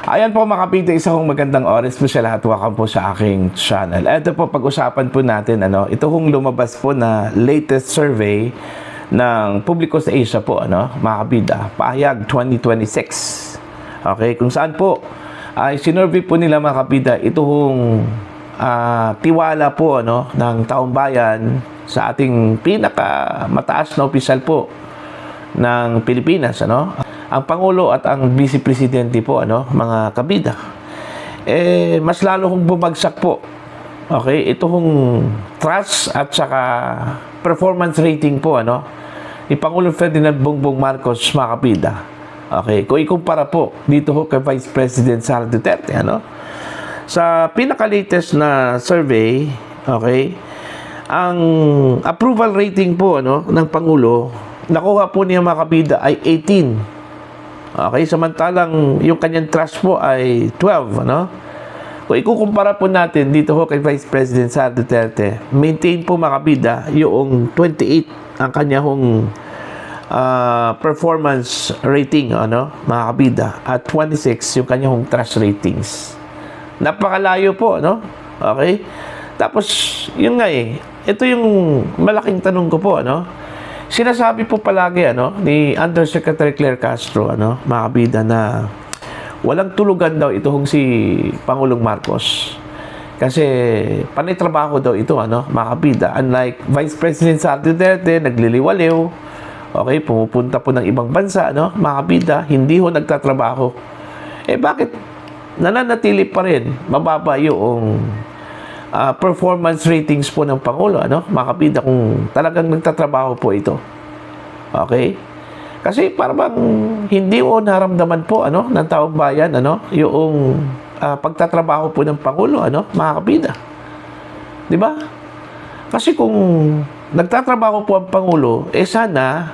Ayan po mga kapita, isang magandang oras po sa lahat. Welcome po sa aking channel. Ito po, pag-usapan po natin, ito hong lumabas po na latest survey ng Publico sa Asia po, mga kapita, Pahayag 2026. Okay, kung saan po, ay sinurvey po nila mga kapita, ito hong tiwala po, ng taong bayan sa ating pinakamataas na opisyal po ng Pilipinas, ang Pangulo at ang Vice Presidente po, mga kabida. Mas lalo hong bumagsak po. Okay, ito hong trust at saka performance rating po, ni Pangulong Ferdinand Bongbong Marcos, mga kabida. Okay, kung ikumpara po dito ho kay Vice President Sara Duterte, sa pinaka-latest na survey, okay, ang approval rating po, ng Pangulo, nakuha po niya mga kabida ay 18. Okay, samantalang yung kanyang trust po ay 12, Kung ikukumpara po natin dito ho kay Vice President Sara Duterte, maintain po mga kabida yung 28 ang kanyang performance rating, mga kabida, at 26 yung kanyang trust ratings. Napakalayo po, Okay? Tapos, yun nga ito yung malaking tanong ko po, Sinasabi po palagi ni Undersecretary Claire Castro, mga kabida, na walang tulugan daw itong si Pangulong Marcos. Kasi panay trabaho daw ito, mga kabida. Unlike Vice President Sara Duterte, nagliliwaliw, okay, pumupunta po ng ibang bansa, mga kabida, hindi ho nagtatrabaho. Bakit nananatili pa rin mababa yung performance ratings po ng Pangulo, mga kabida, kung talagang nagtatrabaho po ito. Okay? Kasi parang hindi mo naramdaman po, ng taong bayan, yung pagtatrabaho po ng Pangulo, mga kabida. Di ba? Kasi kung nagtatrabaho po ang Pangulo, sana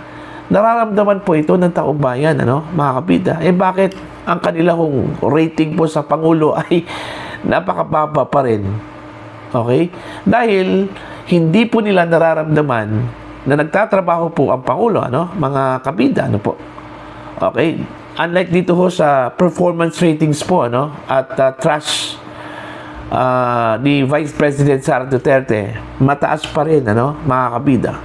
nararamdaman po ito ng taong bayan, mga kabida. Bakit ang kanilang rating po sa Pangulo ay napakababa pa rin? Okay? Dahil hindi po nila nararamdaman na nagtatrabaho po ang Pangulo, mga kabida, po. Okay? Unlike dito ho sa performance ratings po, at trust ni Vice President Sara Duterte, mataas pa rin, mga kabida.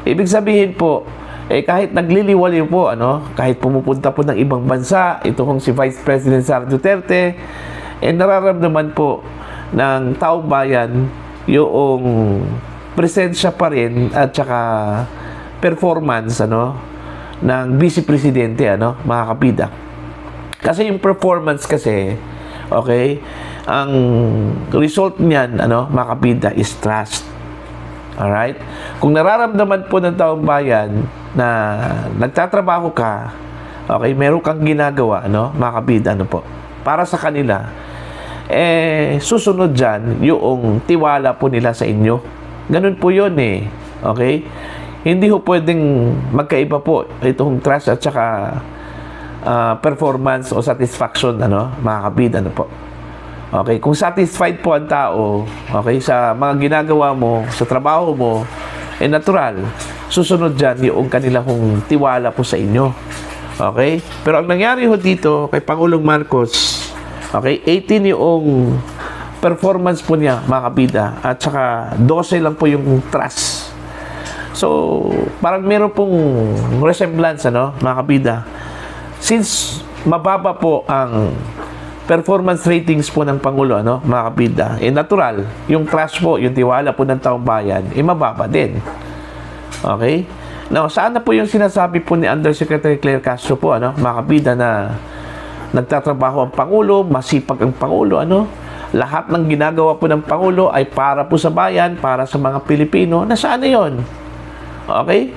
Ibig sabihin po, kahit nagliliwaliw po, kahit pumupunta po ng ibang bansa, ito hong si Vice President Sara Duterte, nararamdaman po ng taong bayan yung presensya pa rin at saka performance ng Vice Presidente, mga kabida. Kasi yung performance kasi, okay, ang result niyan, mga kabida, is trust. Alright? Kung nararamdaman po ng taong bayan na nagtatrabaho ka, okay, meron kang ginagawa, mga kabida, po, para sa kanila, susunod dyan yung tiwala po nila sa inyo. Ganun po yun Okay? Hindi ho pwedeng magkaiba po itong trust at saka performance o satisfaction, mga kabida, po. Okay? Kung satisfied po ang tao, okay, sa mga ginagawa mo, sa trabaho mo, natural, susunod dyan yung kanilang tiwala po sa inyo. Okay? Pero ang nangyari ho dito kay Pangulong Marcos, okay, 18 yung performance po niya, mga kabida, at saka 12 lang po yung trust. So, parang meron pong resemblance, mga kabida. Since mababa po ang performance ratings po ng Pangulo, mga kabida, natural, yung trust po, yung tiwala po ng taong bayan, mababa din. Okay? Now, saan na po yung sinasabi po ni Undersecretary Claire Castro po, mga kabida, na nagtatrabaho ang Pangulo, masipag ang Pangulo, lahat ng ginagawa po ng Pangulo ay para po sa bayan, para sa mga Pilipino. Nasaan na yun? Okay?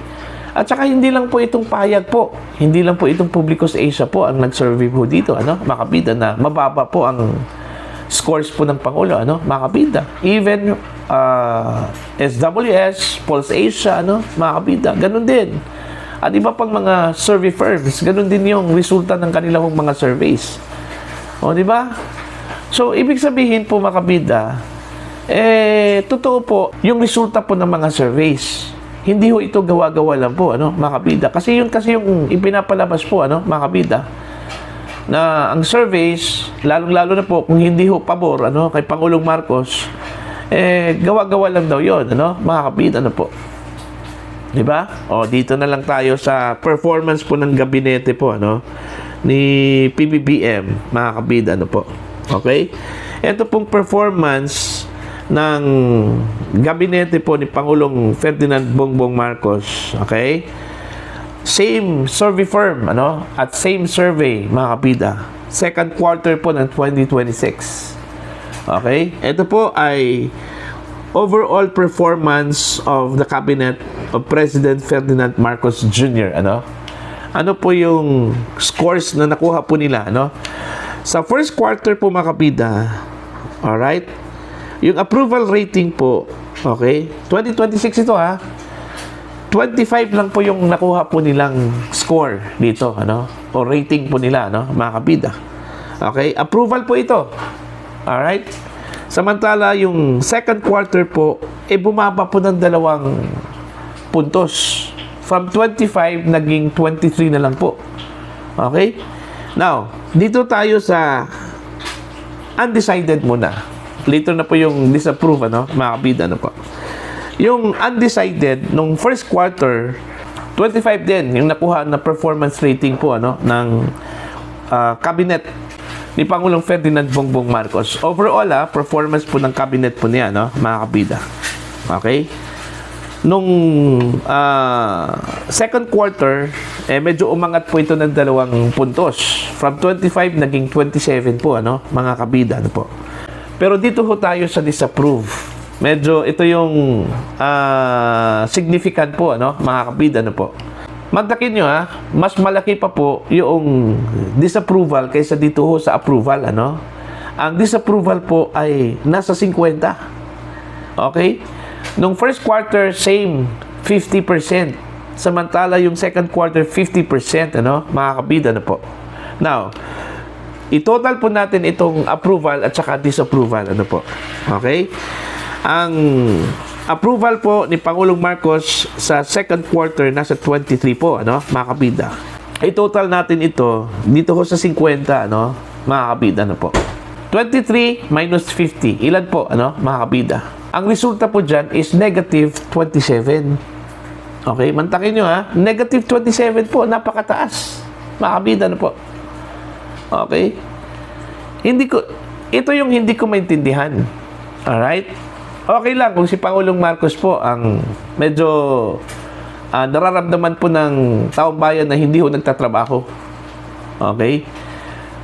At saka hindi lang po itong pahayag po, hindi lang po itong Publico sa Asia po ang nag-survey po dito, mga kabida, na mababa po ang scores po ng Pangulo, mga kabida. Even SWS, Pulse Asia, mga kabida, ganun din. At iba pang mga survey firms, ganun din yung resulta ng kanilang mga surveys. O, di ba? So, ibig sabihin po, mga kabida, totoo po, yung resulta po ng mga surveys. Hindi ho ito gawa-gawa lang po, mga kabida. Kasi yung ipinapalabas po, mga kabida, na ang surveys, lalong-lalo na po kung hindi ho pabor kay Pangulong Marcos, gawa-gawa lang daw 'yon, mga kapit, po. 'Di ba? O dito na lang tayo sa performance po ng gabinete po, ni PBBM, mga kapit, po. Okay? Ito pong performance ng gabinete po ni Pangulong Ferdinand Bongbong Marcos, okay? Same survey firm, at same survey, mga kapida. Second quarter po ng 2026. Okay? Ito po ay overall performance of the cabinet of President Ferdinand Marcos Jr., Ano po yung scores na nakuha po nila, Sa first quarter po, mga kapida, alright? Yung approval rating po, okay? 2026 ito, 25 lang po yung nakuha po nilang score dito, o rating po nila, mga kapida. Okay? Approval po ito. Alright? Samantala, yung second quarter po, bumaba po ng 2 puntos. From 25, naging 23 na lang po. Okay? Now, dito tayo sa undecided muna. Later na po yung disapprove, mga kapida, po. Yung undecided, nung first quarter, 25 din yung nakuha na performance rating po, ng cabinet ni Pangulong Ferdinand Bongbong Marcos. Overall, performance po ng cabinet po niya, mga kapida. Okay? Nung second quarter, medyo umangat po ito ng 2 puntos. From 25, naging 27 po, mga kabida, po. Pero dito ho tayo sa disapprove. Medyo ito yung significant po, mga kabida, po. Mantakin nyo, mas malaki pa po yung disapproval kaysa dito ho sa approval, Ang disapproval po ay nasa 50. Okay? Nung first quarter, same, 50%. Samantala, yung second quarter, 50%, mga kabida, po. Now, i-total po natin itong approval at saka disapproval, po. Okay? Ang approval po ni Pangulong Marcos sa second quarter nasa 23 po, mga kabida. I-total natin ito dito ho sa 50, mga kabida, po. 23 minus 50. Ilan po, mga kabida? Ang resulta po dyan is negative 27. Okay? Mantakin nyo, Negative 27 po. Napakataas. Mga kabida, po. Okay? Ito yung hindi ko maintindihan. Alright? Okay lang kung si Pangulong Marcos po ang medyo nararamdaman po ng taong bayan na hindi ho nagtatrabaho. Okay?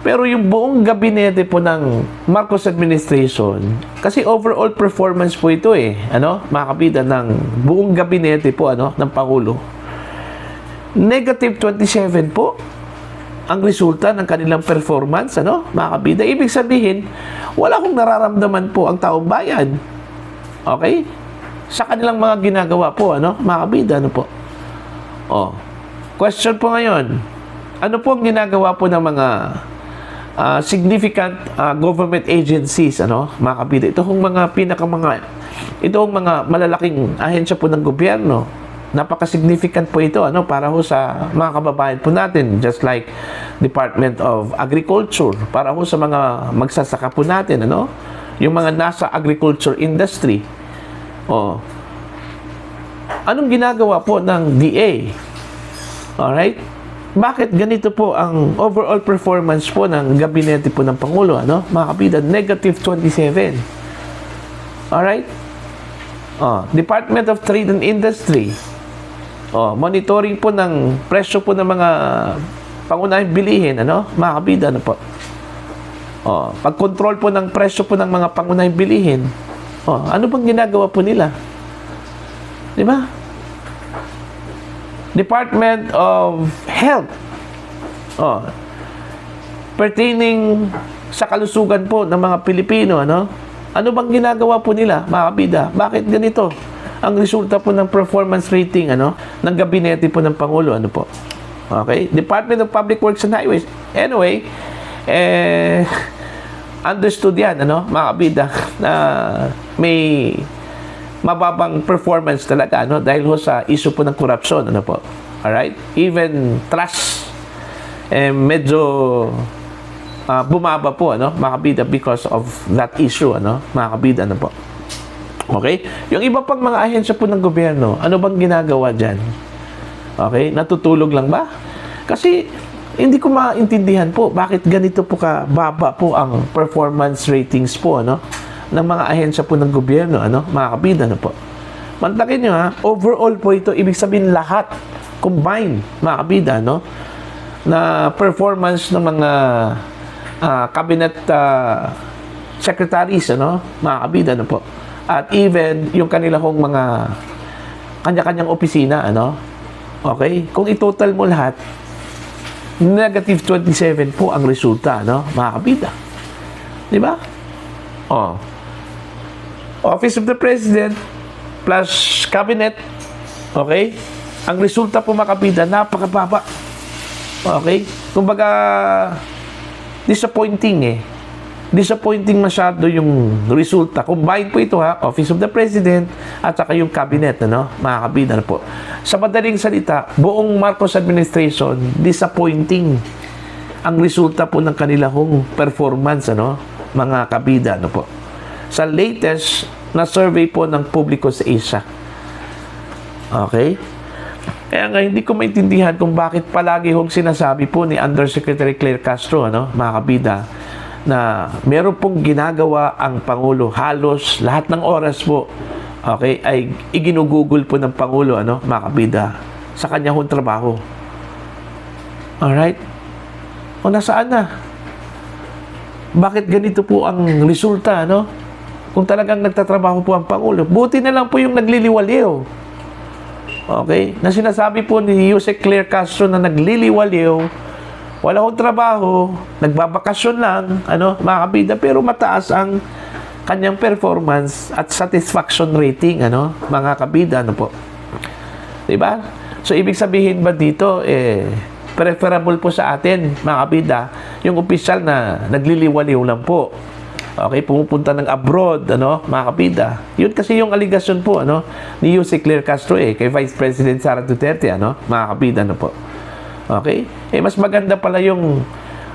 Pero yung buong gabinete po ng Marcos administration, kasi overall performance po ito mga kabida, ng buong gabinete po ng Pangulo. Negative 27 po ang resulta ng kanilang performance, mga kabida. Ibig sabihin, wala akong nararamdaman po ang taong bayan. Okay? Sa kanilang mga ginagawa po, mga kabida, po. Question po ngayon, ano po ang ginagawa po ng mga significant government agencies, mga kabida? Ito hong mga malalaking ahensya po ng gobyerno. Napaka-significant po ito, para ho sa mga kababayan po natin, just like Department of Agriculture, para ho sa mga magsasaka po natin, yung mga nasa agriculture industry. Anong ginagawa po ng DA? Alright? Bakit ganito po ang overall performance po ng gabinete po ng Pangulo, mga kabida? Negative 27. Alright? Department of Trade and Industry. Monitoring po ng presyo po ng mga pangunahing bilihin, mga kabida, po. Pag-control po ng presyo po ng mga pangunahing bilihin. Ano bang ginagawa po nila? Di ba? Department of Health. Pertaining sa kalusugan po ng mga Pilipino, Ano bang ginagawa po nila, mga kabida? Bakit ganito? Ang resulta po ng performance rating, ng gabinete po ng Pangulo, po? Okay? Department of Public Works and Highways. Anyway, understood yan, mga kabida, na may mababang performance talaga, dahil ho sa issue po ng korupsyon, po. Alright? Even trust, medyo bumaba po, ano, mga kabida, because of that issue, ano, mga kabida, ano po. Okay? Yung iba pang mga ahensya po ng gobyerno, ano bang ginagawa dyan? Okay? Natutulog lang ba? Kasi, hindi ko maintindihan po bakit ganito po kababa po ang performance ratings po, ano, ng mga ahensya po ng gobyerno, ano, mga kabida, ano po. Mantakin nyo, ha, overall po ito, ibig sabihin lahat, combined, mga kabida, no, na performance ng mga cabinet secretaries, ano, mga kabida, ano po. At even yung kanilang mga kanya-kanyang opisina, ano, okay? Kung i-total mo lahat, negative 27 po ang resulta, no, mga kabida. Di ba? Oh. Office of the President plus Cabinet, okay? Ang resulta po, mga kabida, napakababa. Okay? Kumbaga, disappointing eh. Disappointing masyado yung resulta. Combined po ito, ha, Office of the President at saka yung Cabinet, ano, mga kabida, ano po. Sa madaling salita, buong Marcos administration, disappointing ang resulta po ng kanilang performance, ano, mga kabida, ano po. Sa latest na survey po ng Publico sa Asia. Okay? Kaya nga, hindi ko maintindihan kung bakit palagi hong sinasabi po ni Undersecretary Claire Castro, ano, mga kabida, na meron pong ginagawa ang Pangulo. Halos lahat ng oras po, okay, ay iginugugol po ng Pangulo, ano, mga kabida, sa kanyang trabaho. Alright? O nasaan na? Bakit ganito po ang resulta, ano? Kung talagang nagtatrabaho po ang Pangulo. Buti na lang po yung nagliliwaliw. Okay? Na sinasabi po ni Yusek Claire Castro na nagliliwaliw, wala akong trabaho, nagbabakasyon lang, ano, mga kabida, pero mataas ang kanyang performance at satisfaction rating, ano, mga kabida, ano po. Diba? So, ibig sabihin ba dito, preferable po sa atin, mga kabida, yung opisyal na nagliliwaliw lang po. Okay, pumupunta ng abroad, ano, mga kabida. Yun kasi yung aligasyon po, ano, ni Yusek Claire Castro, kay Vice President Sara Duterte, ano, mga kabida, ano po. Okay? Mas maganda pala yung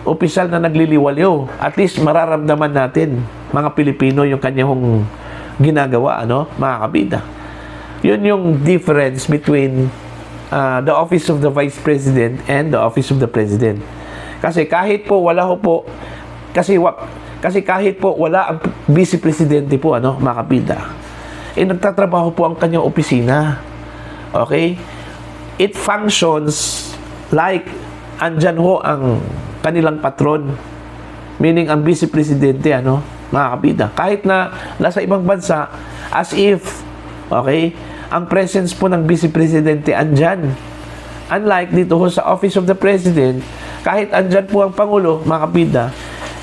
opisyal na nagliliwaliw. At least mararamdaman natin, mga Pilipino, yung kanyang ginagawa, ano, mga kabida. Yun yung difference between the Office of the Vice President and the Office of the President. Kasi kahit po wala ho po, kasi kahit po wala ang Vice Presidente po, ano, mga kabida, nagtatrabaho po ang kanyang opisina. Okay? It functions like andyan ho ang kanilang patron. Meaning, ang Vice Presidente, ano, mga kabida. Kahit na nasa ibang bansa, as if, okay, ang presence po ng Vice Presidente andyan. Unlike dito ho sa Office of the President, kahit andyan po ang Pangulo, mga kabida,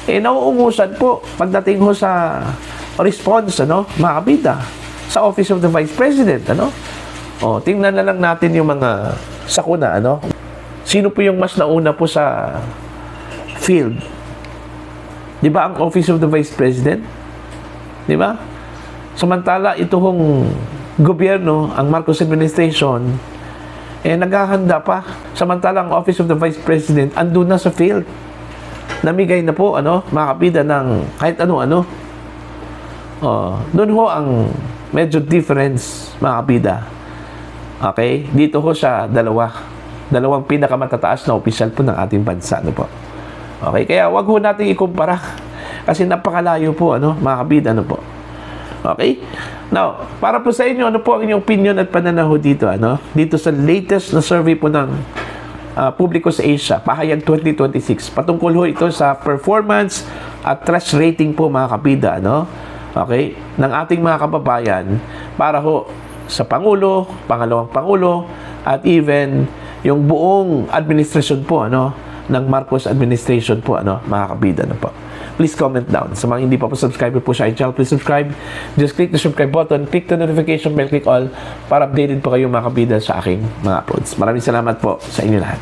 nauungusan po pagdating ho sa response, ano, mga kabida, sa Office of the Vice President, ano. O, tingnan na lang natin yung mga sakuna, ano. Sino po yung mas nauna po sa field? Di ba ang Office of the Vice President? Di ba? Samantala, ito hong gobyerno, ang Marcos administration, naghahanda pa. Samantala, ang Office of the Vice President andun na sa field. Namigay na po, ano, mga kabida, ng kahit ano-ano. Doon ho ang medyo difference, mga kabida. Okay? Dito ho sa dalawang pinakamatataas na opisyal po ng ating bansa, ano po. Okay? Kaya wag ho natin ikumpara. Kasi napakalayo po, ano, mga kabida, ano po. Okay? Now, para po sa inyo, ano po ang inyong opinion at pananaw dito, ano? Dito sa latest na survey po ng Publico sa Asia, Pahayag 2026. Patungkol ho ito sa performance at trust rating po, mga kabida, ano? Okay? Ng ating mga kababayan para ho sa Pangulo, Pangalawang Pangulo, at even yung buong administrasyon po, ano, ng Marcos administration po, ano, mga kabida, ano po. Please comment down. Sa mga hindi pa po subscriber po sa aking channel, please subscribe. Just click the subscribe button, click the notification bell, click all para updated po kayo, mga kabida, sa aking mga uploads. Maraming salamat po sa inyo lahat.